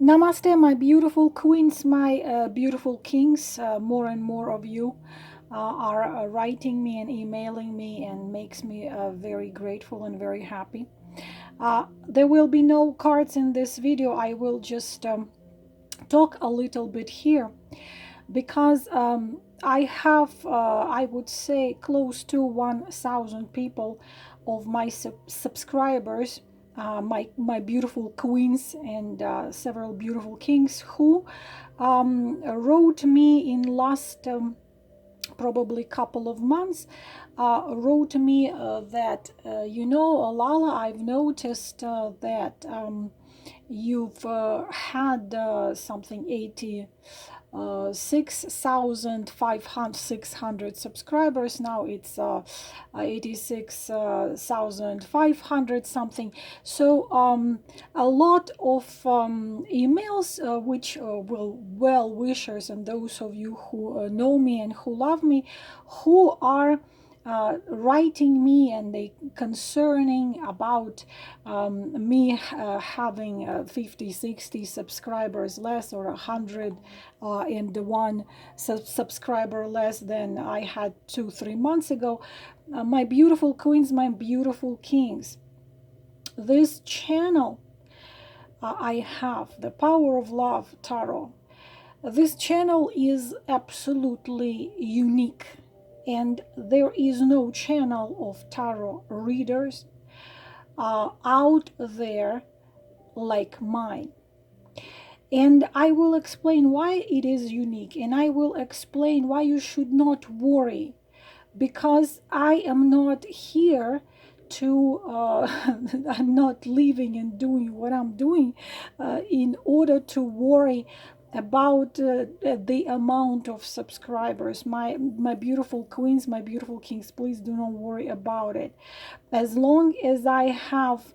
Namaste, my beautiful queens, my beautiful kings. More and more of you are writing me and emailing me, and makes me very grateful and very happy. There will be no cards in this video. I will just talk a little bit here because I have, I would say, close to 1,000 people of my subscribers, my beautiful queens and several beautiful kings who wrote me in last probably couple of months, wrote me that Lala, I've noticed that you've had something 80 6,500 subscribers. Now it's 86,500 something. So a lot of emails, which will well wishers and those of you who know me and who love me, who are writing me, and they concerning about me having 50 60 subscribers less, or 100 and one subscriber less than I had 2-3 months ago. My beautiful queens, my beautiful kings, this channel, I have the Power of Love Tarot. This channel is absolutely unique, and there is no channel of tarot readers out there like mine. And I will explain why it is unique, and I will explain why you should not worry, because I am not here to I'm not living and doing what I'm doing in order to worry about the amount of subscribers. My beautiful queens, my beautiful kings, please do not worry about it. As long as I have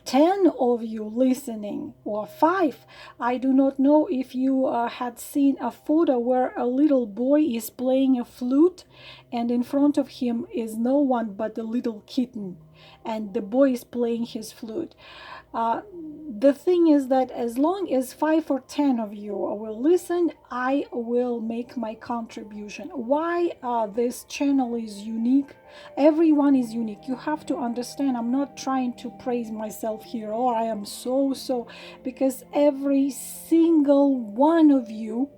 10 of you listening, or 5. I do not know if you had seen a photo where a little boy is playing a flute, and in front of him is no one but a little kitten, and the boy is playing his flute. The thing is that as long as 5 or 10 of you will listen, I will make my contribution. Why this channel is unique? Everyone is unique. You have to understand, I'm not trying to praise myself here, or I am so, because every single one of you,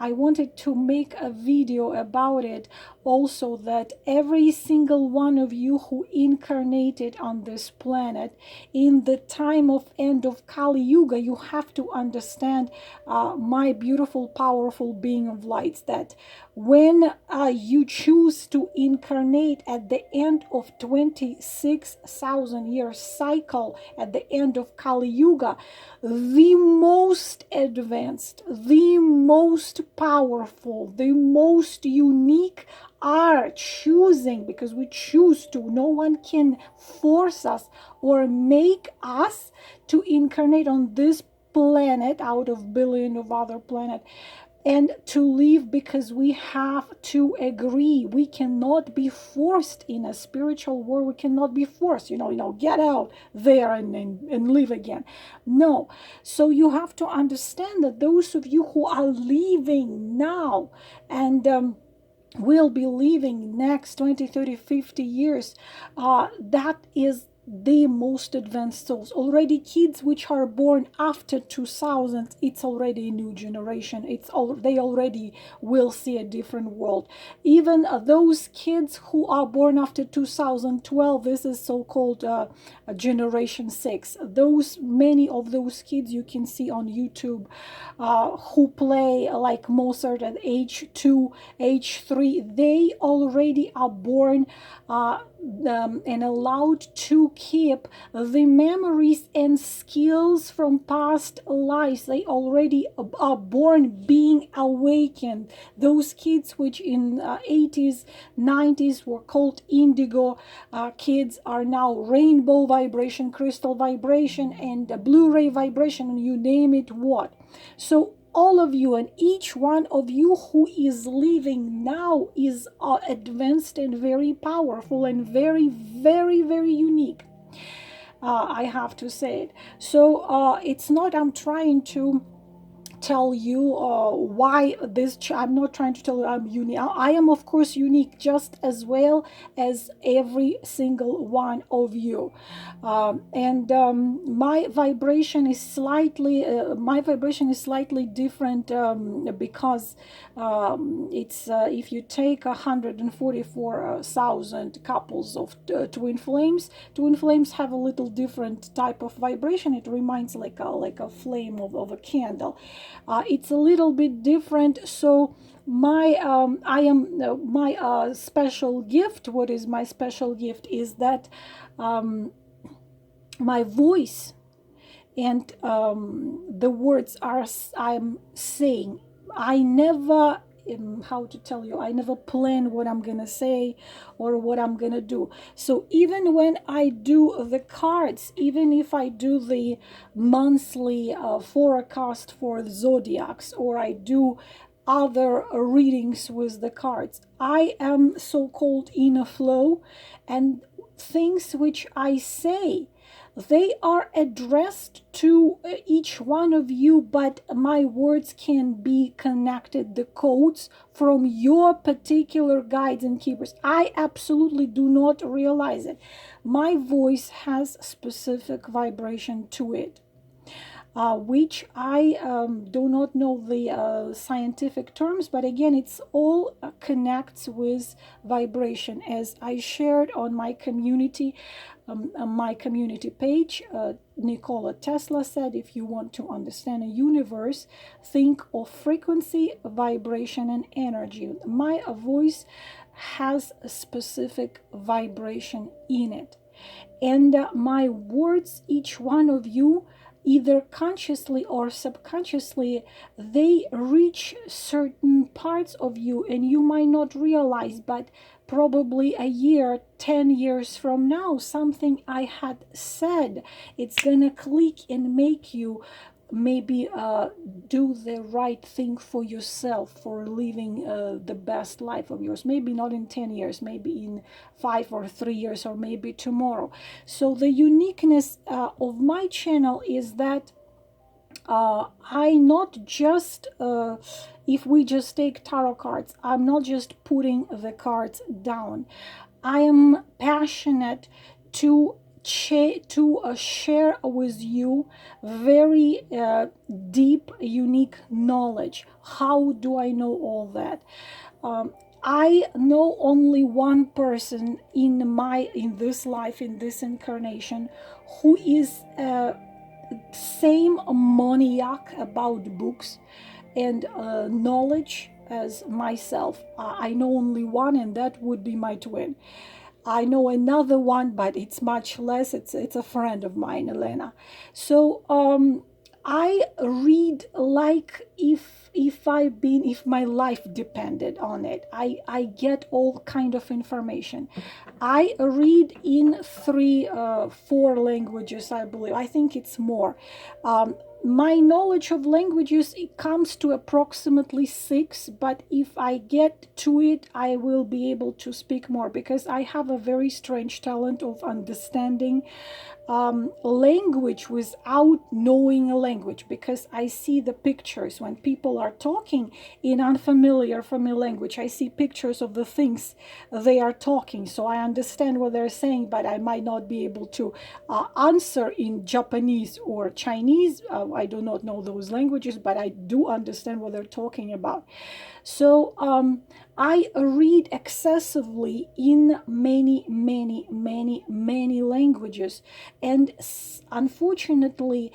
I wanted to make a video about it also, that every single one of you who incarnated on this planet in the time of end of Kali Yuga, you have to understand, my beautiful, powerful being of lights, that when you choose to incarnate at the end of 26,000 years cycle, at the end of Kali Yuga, the most advanced, the most powerful, the most unique are choosing, because we choose to. No one can force us or make us to incarnate on this planet out of billion of other planets and to live, because we have to agree. We cannot be forced in a spiritual world. We cannot be forced, get out there and live again. No. So you have to understand that those of you who are leaving now and will be living next 20, 30, 50 years, that is the most advanced souls. Already kids which are born after 2000, it's already a new generation. They already will see a different world. Even those kids who are born after 2012, this is so-called generation 6. Many of those kids you can see on YouTube, who play like Mozart at age 2, age 3, they already are born and allowed to keep the memories and skills from past lives. They already are born being awakened. Those kids which in 80s, 90s were called indigo kids are now rainbow vibration, crystal vibration, and Blu-ray vibration, and you name it what. So all of you and each one of you who is living now is advanced and very powerful and very, very, very unique. I have to say it. So it's not, I'm trying to tell you why I'm not trying to tell you I'm unique. I am of course unique just as well as every single one of you. And my vibration is slightly different, because it's if you take 144,000 couples of twin flames have a little different type of vibration. It reminds like a flame of a candle. It's a little bit different. So my I am my special gift, what is my special gift is that my voice and the words I'm saying, I never, how to tell you, I never plan what I'm gonna say or what I'm gonna do. So even when I do the cards, even if I do the monthly forecast for the zodiacs, or I do other readings with the cards, I am so called in a flow, and things which I say, they are addressed to each one of you, but my words can be connected, the codes from your particular guides and keepers. I absolutely do not realize it. My voice has specific vibration to it. Which I do not know the scientific terms, but again, it's all connects with vibration. As I shared on my community page, Nikola Tesla said, if you want to understand a universe, think of frequency, vibration, and energy. My voice has a specific vibration in it. And my words, each one of you, either consciously or subconsciously, they reach certain parts of you, and you might not realize, but probably a year, 10 years from now, something I had said, it's gonna click and make you maybe do the right thing for yourself, for living the best life of yours. Maybe not in 10 years, maybe in 5 or 3 years, or maybe tomorrow. So the uniqueness of my channel is that I not just if we just take tarot cards, I'm not just putting the cards down. I am passionate to share with you very deep, unique knowledge. How do I know all that? I know only one person in this life, in this incarnation, who is same maniac about books and knowledge as myself. I know only one, and that would be my twin. I know another one, but it's much less. It's a friend of mine, Elena. So I read like if my life depended on it. I get all kind of information. I read in 4 languages, I believe. I think it's more. My knowledge of languages, it comes to approximately 6, but if I get to it, I will be able to speak more, because I have a very strange talent of understanding language without knowing a language, because I see the pictures when people are talking in unfamiliar for me language. I see pictures of the things they are talking, so I understand what they're saying, but I might not be able to answer in Japanese or Chinese. I do not know those languages, but I do understand what they're talking about. So I read excessively in many, many, many, many languages. And unfortunately,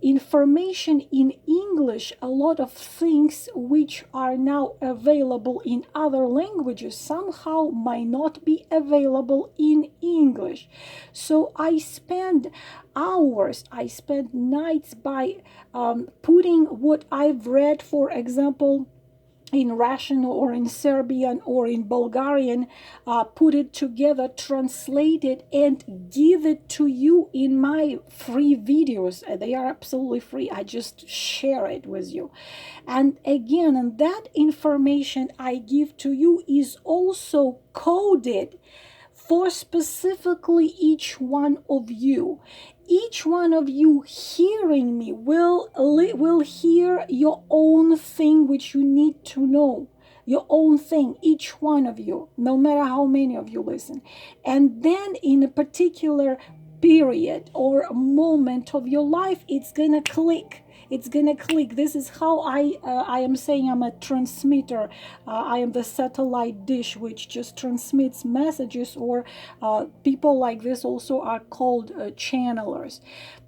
information in English, a lot of things which are now available in other languages somehow might not be available in English. So I spend hours, I spend nights by putting what I've read, for example, in Russian or in Serbian or in Bulgarian, put it together, translate it, and give it to you in my free videos. They are absolutely free. I just share it with you. And again, and that information I give to you is also coded for specifically each one of you. Each one of you hearing me will hear your own thing which you need to know. Your own thing, each one of you, no matter how many of you listen. And then in a particular period or moment of your life, it's gonna click. It's gonna click. This is how I am saying I'm a transmitter. I am the satellite dish which just transmits messages, or people like this also are called channelers.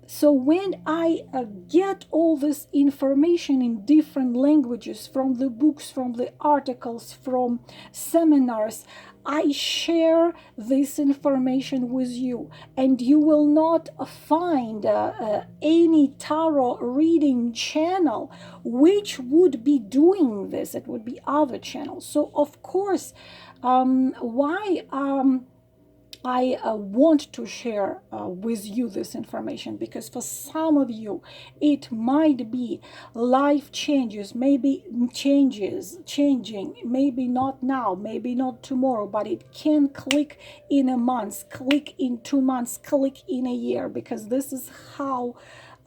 So when I get all this information in different languages, from the books, from the articles, from seminars, I share this information with you, and you will not find any tarot reading channel which would be doing this. It would be other channels. So of course, why I want to share with you this information, because for some of you it might be life changes, maybe changing, maybe not now, maybe not tomorrow, but it can click in a month, click in 2 months, click in a year, because this is how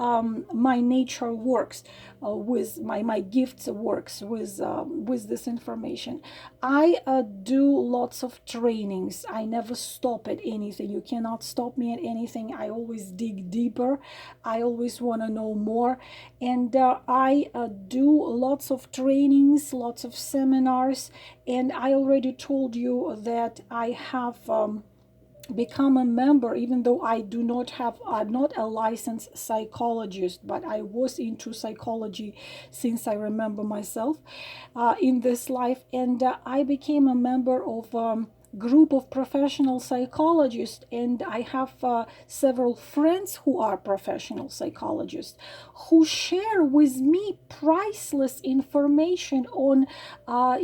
my nature works, with my gifts works with this information. I do lots of trainings. I never stop at anything. You cannot stop me at anything. I always dig deeper. I always want to know more, and I do lots of trainings, lots of seminars, and I already told you that I have become a member, even though I'm not a licensed psychologist, but I was into psychology since I remember myself in this life, and I became a member of group of professional psychologists, and I have several friends who are professional psychologists who share with me priceless information on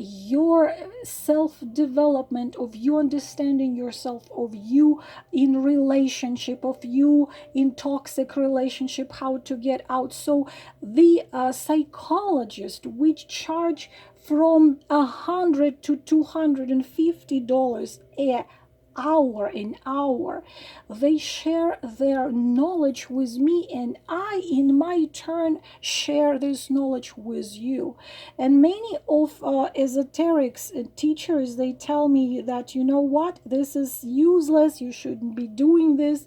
your self-development, of you understanding yourself, of you in relationship, of you in toxic relationship, how to get out. So the psychologist, which charge from $100 to $250 an hour, they share their knowledge with me, and I in my turn share this knowledge with you. And many of esoterics teachers, they tell me that, you know what, this is useless, you shouldn't be doing this,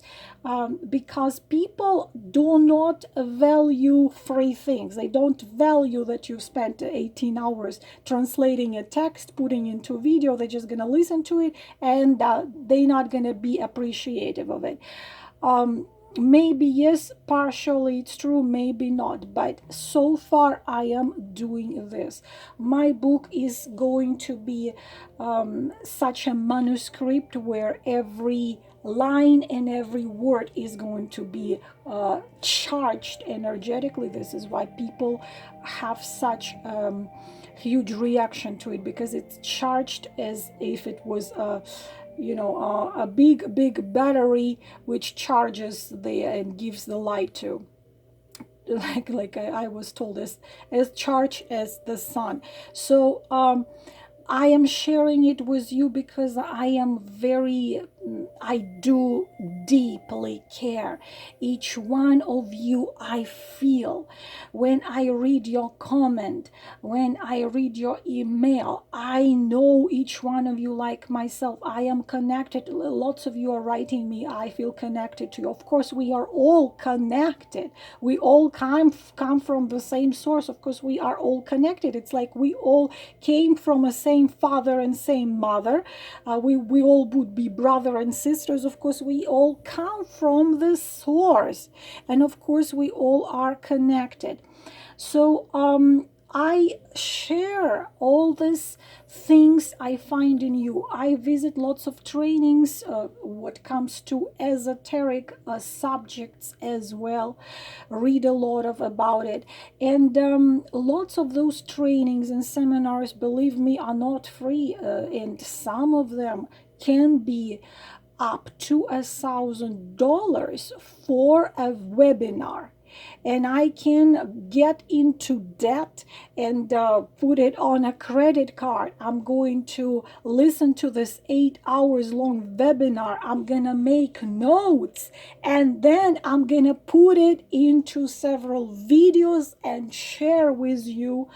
because people do not value free things. They don't value that you spent 18 hours translating a text, putting into video. They're just going to listen to it, and they're not going to be appreciative of it. Maybe yes, partially it's true, maybe not, but so far I am doing this. My book is going to be such a manuscript where every line and every word is going to be charged energetically. This is why people have such huge reaction to it, because it's charged as if it was a big battery which charges and gives the light to, like I was told, as charged as the sun. So I am sharing it with you because I do deeply care. Each one of you I feel. When I read your comment, when I read your email, I know each one of you like myself. I am connected. Lots of you are writing me, I feel connected to you. Of course, we are all connected. We all come from the same source. Of course, we are all connected. It's like we all came from a same father and same mother. We all would be brother and sisters. Of course, we all come from the source, and of course we all are connected. So I share all these things I find in you. I visit lots of trainings what comes to esoteric subjects as well, read a lot about it, and lots of those trainings and seminars, believe me, are not free, and some of them can be up to $1,000 for a webinar. and I can get into debt and put it on a credit card. I'm going to listen to this 8 hours long webinar. I'm gonna make notes, and then I'm gonna put it into several videos and share with you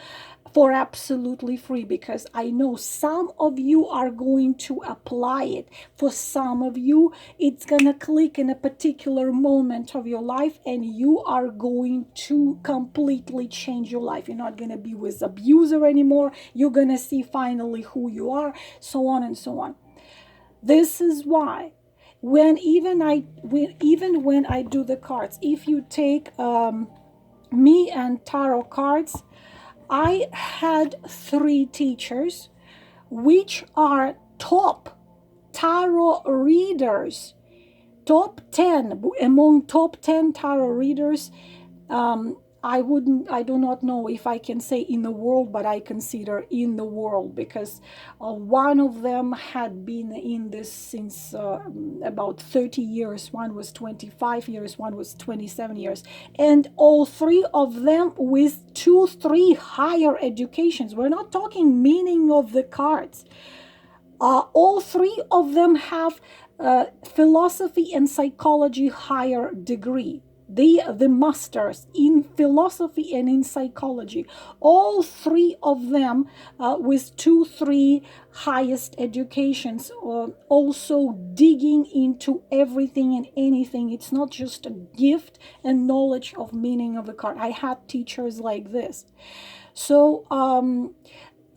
for absolutely free, because I know some of you are going to apply it. For some of you, it's gonna click in a particular moment of your life, and you are going to completely change your life. You're not gonna be with abuser anymore. You're gonna see finally who you are, so on and so on. This is why even when I do the cards, if you take me and tarot cards, I had 3 teachers which are top tarot readers, top 10 among top 10 tarot readers. I do not know if I can say in the world, but I consider in the world, because one of them had been in this since about 30 years, one was 25 years, one was 27 years, and all 3 of them with 2-3 higher educations. We're not talking meaning of the cards. All 3 of them have philosophy and psychology higher degree. The masters in philosophy and in psychology. All 3 of them with 2-3 highest educations, also digging into everything and anything. It's not just a gift and knowledge of meaning of the card. I had teachers like this. So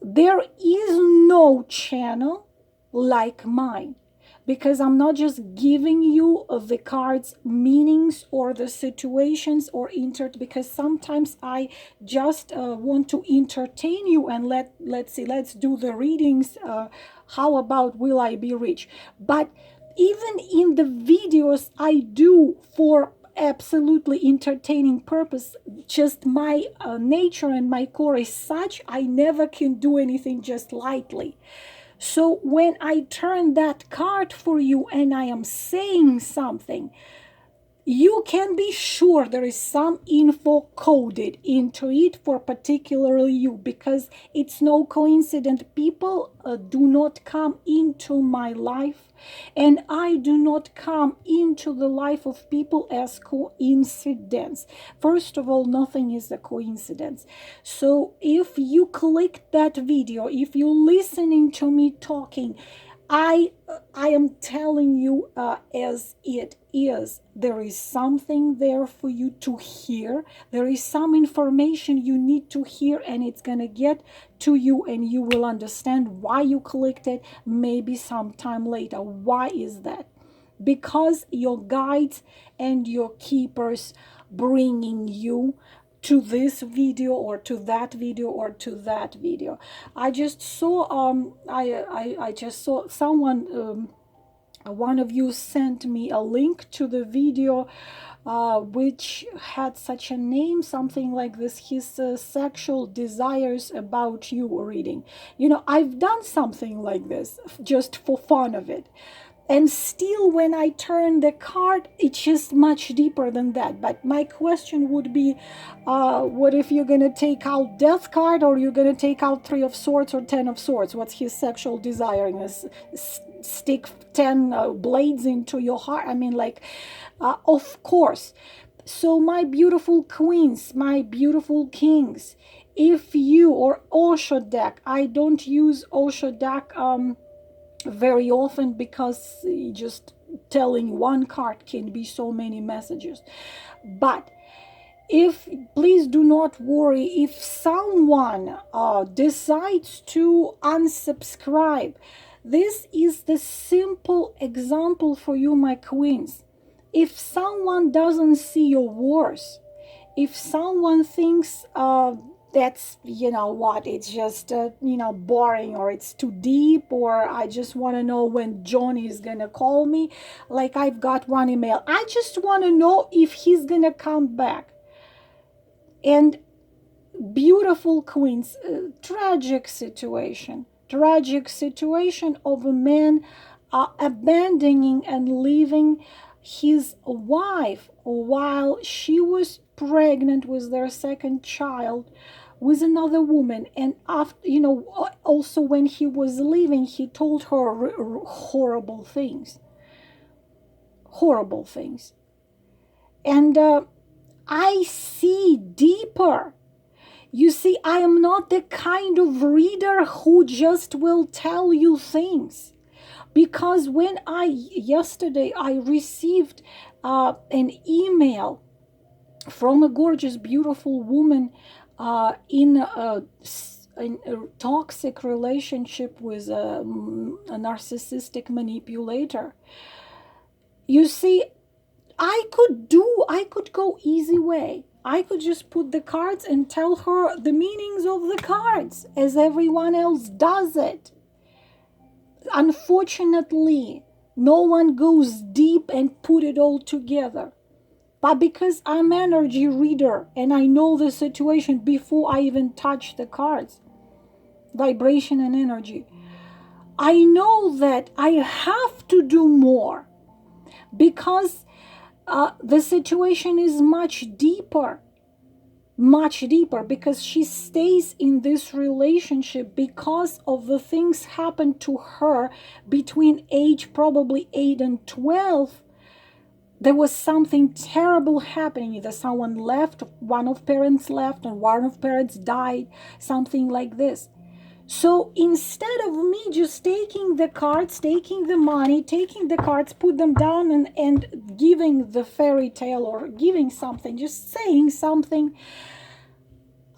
there is no channel like mine, because I'm not just giving you the cards meanings or the situations or because sometimes I just want to entertain you and let's do the readings. How about will I be rich? But even in the videos I do for absolutely entertaining purpose, just my nature and my core is such, I never can do anything just lightly. So when I turn that card for you and I am saying something, you can be sure there is some info coded into it for particularly you, because it's no coincidence. People do not come into my life, and I do not come into the life of people as coincidence. First of all, nothing is a coincidence. So if you click that video, if you're listening to me talking, I am telling you as it is. There is something there for you to hear. There is some information you need to hear, and it's gonna get to you, and you will understand why you clicked it maybe sometime later. Why is that? Because your guides and your keepers bringing you to this video or to that video or to that video. I just saw I just saw someone, one of you sent me a link to the video which had such a name, something like this, his sexual desires about you reading. You know, I've done something like this just for fun of it. And still, when I turn the card, it's just much deeper than that. But my question would be, what if you're going to take out Death card, or you're going to take out 3 of Swords or 10 of Swords? What's his sexual desire? Stick 10 blades into your heart? I mean, like, of course. So my beautiful queens, my beautiful kings, if you, or Osho deck, I don't use Osho deck very often, because just telling one card can be so many messages. But please do not worry if someone decides to unsubscribe. This is the simple example for you, my queens. If someone doesn't see your worth, if someone thinks that's, you know what, it's just boring, or it's too deep, or I just want to know when Johnny is gonna call me, like I've got one email, I just want to know if he's gonna come back. And beautiful queens, tragic situation of a man abandoning and leaving his wife, while she was pregnant with their second child, with another woman, and after, also when he was leaving, he told her horrible things. Horrible things. And I see deeper. You see, I am not the kind of reader who just will tell you things. Because when yesterday I received an email from a gorgeous, beautiful woman in a toxic relationship with a narcissistic manipulator. You see, I could go easy way. I could just put the cards and tell her the meanings of the cards as everyone else does it. Unfortunately, no one goes deep and put it all together. But because I'm an energy reader and I know the situation before I even touch the cards, vibration and energy, I know that I have to do more because the situation is much deeper, because she stays in this relationship because of the things happened to her between age probably 8 and 12. There was something terrible happening. Either someone left, one of parents left, and one of parents died, something like this. So instead of me just taking the cards, taking the money, taking the cards, put them down and giving the fairy tale or giving something, just saying something,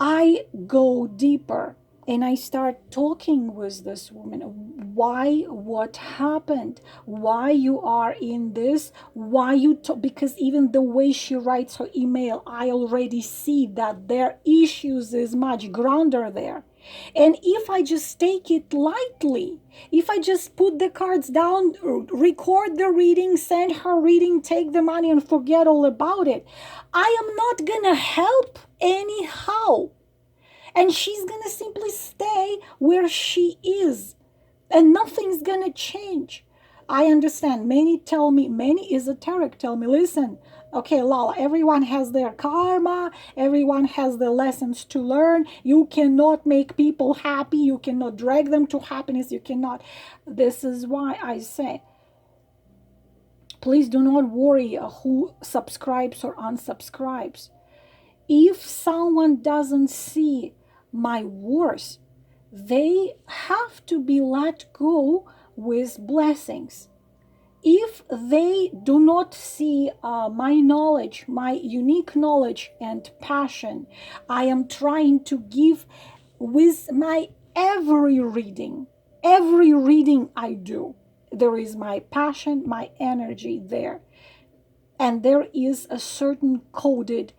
I go deeper and I start talking with this woman. Why? What happened? Why you are in this? Why you because even the way she writes her email, I already see that their issues is much grander there. And if I just take it lightly, if I just put the cards down, record the reading, send her reading, take the money and forget all about it, I am not gonna help anyhow. And she's gonna simply stay where she is. And nothing's gonna change. I understand. Many esoteric tell me, listen, okay, Lala, everyone has their karma, everyone has their lessons to learn. You cannot make people happy, you cannot drag them to happiness, you cannot. This is why I say, please do not worry who subscribes or unsubscribes. If someone doesn't see my worth, they have to be let go with blessings. If they do not see my knowledge, my unique knowledge and passion, I am trying to give with my every reading I do. There is my passion, my energy there. And there is a certain coded,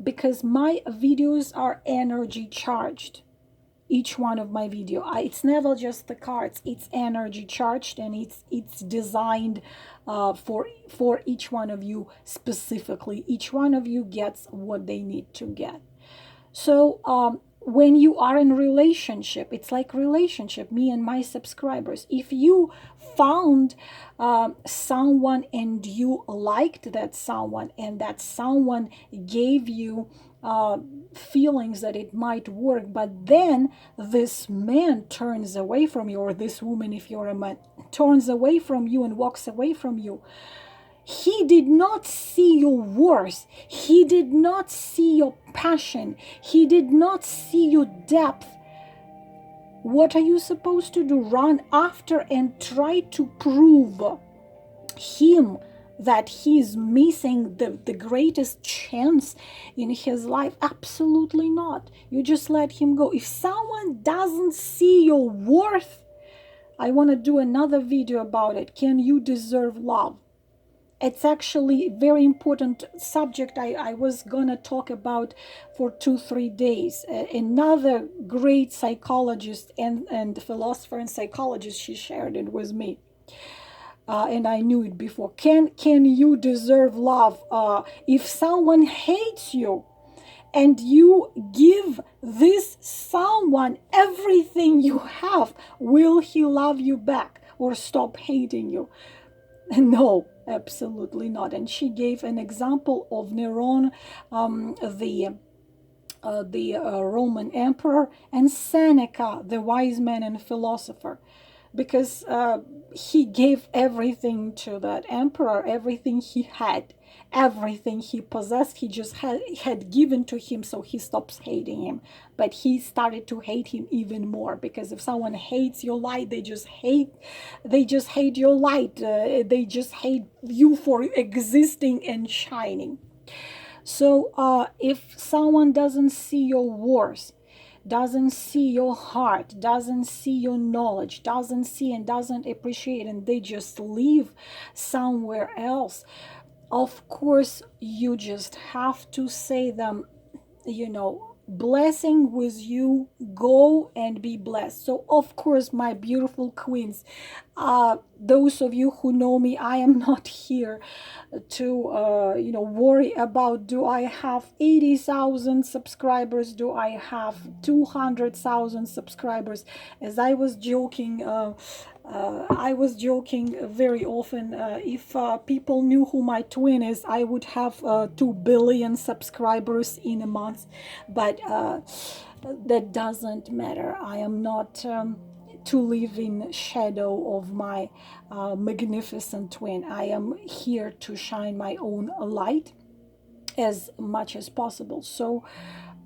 because my videos are energy charged. Each one of my video, it's never just the cards, it's energy charged, and it's designed for each one of you specifically. Each one of you gets what they need to get. So when you are in relationship, it's like relationship, me and my subscribers. If you found someone and you liked that someone, and that someone gave you feelings that it might work, but then this man turns away from you, or this woman, if you're a man, turns away from you and walks away from you, he did not see your worth, he did not see your passion, he did not see your depth. What are you supposed to do? Run after and try to prove him that he's missing the greatest chance in his life? Absolutely not. You just let him go. If someone doesn't see your worth, I want to do another video about it. Can you deserve love? It's actually a very important subject I was gonna talk about for 2-3 days. Another great psychologist and philosopher and psychologist, she shared it with me. And I knew it before. Can you deserve love? If someone hates you and you give this someone everything you have, will he love you back or stop hating you? No. Absolutely not. And she gave an example of Neron, the Roman emperor, and Seneca, the wise man and philosopher, because he gave everything to that emperor, everything he had, everything he possessed, he just had given to him, so he stops hating him. But he started to hate him even more, because if someone hates your light, they just hate your light. They just hate you for existing and shining. So if someone doesn't see your worth, doesn't see your heart, doesn't see your knowledge, doesn't see and doesn't appreciate, and they just live somewhere else, of course, you just have to say them, blessing with you, go and be blessed. So of course, my beautiful queens, those of you who know me, I am not here to worry about, do I have 80,000 subscribers, do I have 200,000 subscribers. As I was joking very often, if people knew who my twin is, I would have 2 billion subscribers in a month. But that doesn't matter. I am not to live in shadow of my magnificent twin. I am here to shine my own light as much as possible. So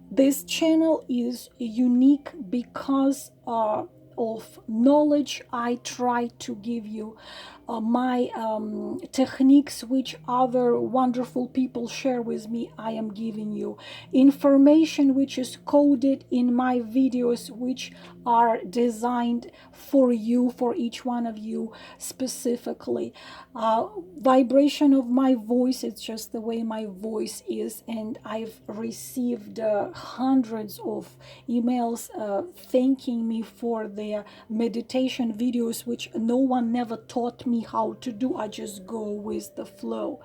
this channel is unique because of knowledge I try to give you, my techniques which other wonderful people share with me, I am giving you information which is coded in my videos, which are designed for you, for each one of you specifically. Vibration of my voice, it's just the way my voice is, and I've received hundreds of emails thanking me for their meditation videos, which no one never taught me how to do. I just go with the flow.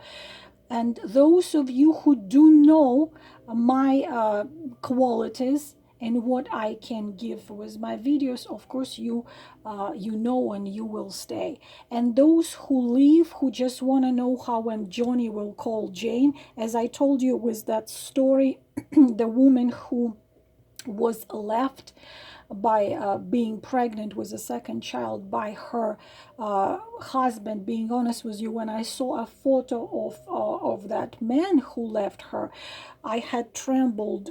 And those of you who do know my qualities and what I can give with my videos, of course you know, and you will stay. And those who leave, who just want to know how when Johnny will call Jane, as I told you with that story, the woman who was left by being pregnant with a second child by her husband. Being honest with you, when I saw a photo of that man who left her, I had trembled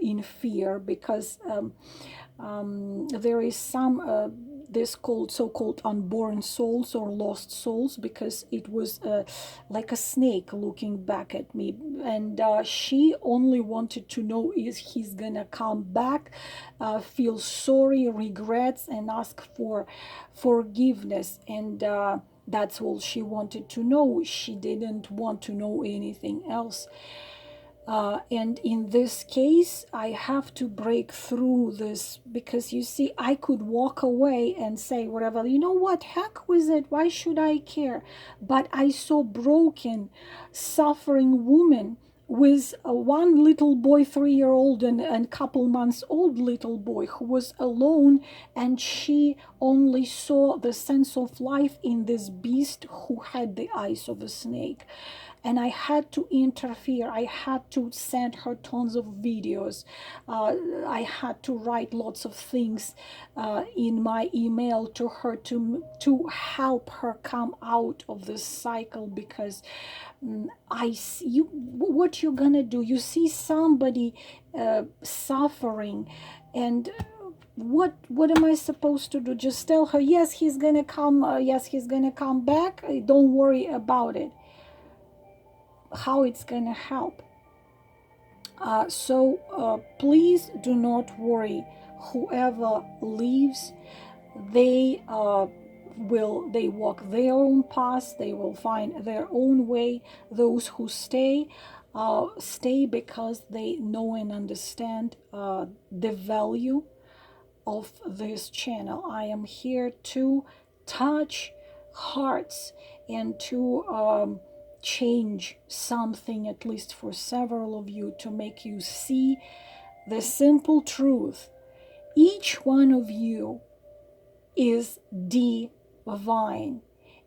in fear, because there is some this called so-called unborn souls or lost souls, because it was like a snake looking back at me, and she only wanted to know, is he's gonna come back, feel sorry, regrets, and ask for forgiveness. And that's all she wanted to know. She didn't want to know anything else. And in this case, I have to break through this, because you see, I could walk away and say whatever, you know what, heck with it, why should I care? But I saw broken, suffering woman with one little boy, 3-year-old, and couple months old little boy, who was alone, and she only saw the sense of life in this beast who had the eyes of a snake. And I had to interfere. I had to send her tons of videos. I had to write lots of things in my email to her to help her come out of this cycle, because I see you. What you're gonna do? You see somebody suffering, and what am I supposed to do? Just tell her, yes, he's gonna come. Yes, he's gonna come back. Don't worry about it. How it's gonna help? So please do not worry. Whoever leaves, they they walk their own path. They will find their own way. Those who stay, stay because they know and understand the value of this channel. I am here to touch hearts and to change something, at least for several of you, to make you see the simple truth. Each one of you is divine.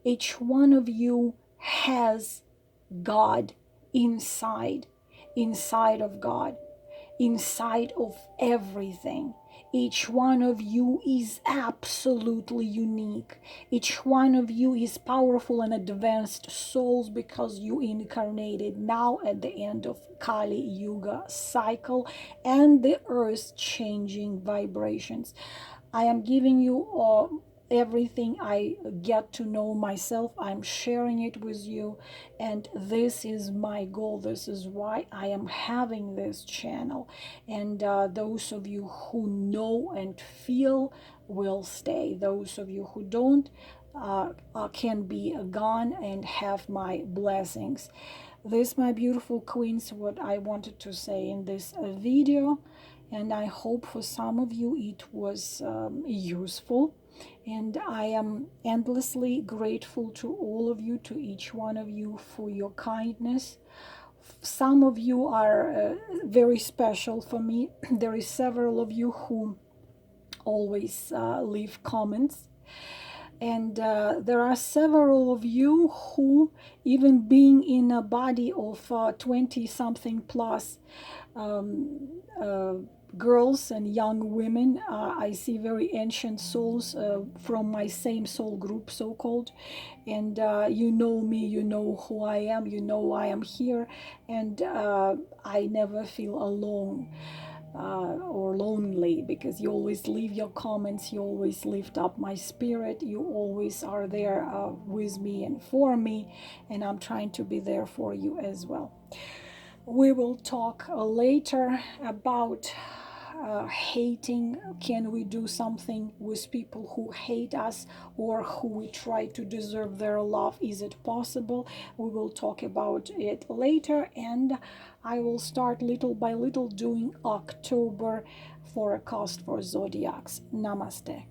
Each one of you has God inside of God, inside of everything. Each one of you is absolutely unique. Each one of you is powerful and advanced souls because you incarnated now at the end of Kali Yuga cycle and the earth's changing vibrations. I am giving you everything I get to know myself. I'm sharing it with you, and this is my goal. This is why I am having this channel. And those of you who know and feel will stay. Those of you who don't can be gone and have my blessings. This, my beautiful queens, what I wanted to say in this video, and I hope for some of you it was useful. And I am endlessly grateful to all of you, to each one of you, for your kindness. Some of you are very special for me. There is several of you who always leave comments, and there are several of you who, even being in a body of 20 something plus girls and young women, I see very ancient souls from my same soul group, so-called, and you know me, you know who I am, you know I am here, and I never feel alone or lonely, because you always leave your comments, you always lift up my spirit, you always are there with me and for me, and I'm trying to be there for you as well. We will talk later about hating. Can we do something with people who hate us or who we try to deserve their love? Is it possible? We will talk about it later, and I will start little by little doing October forecast for zodiacs. Namaste.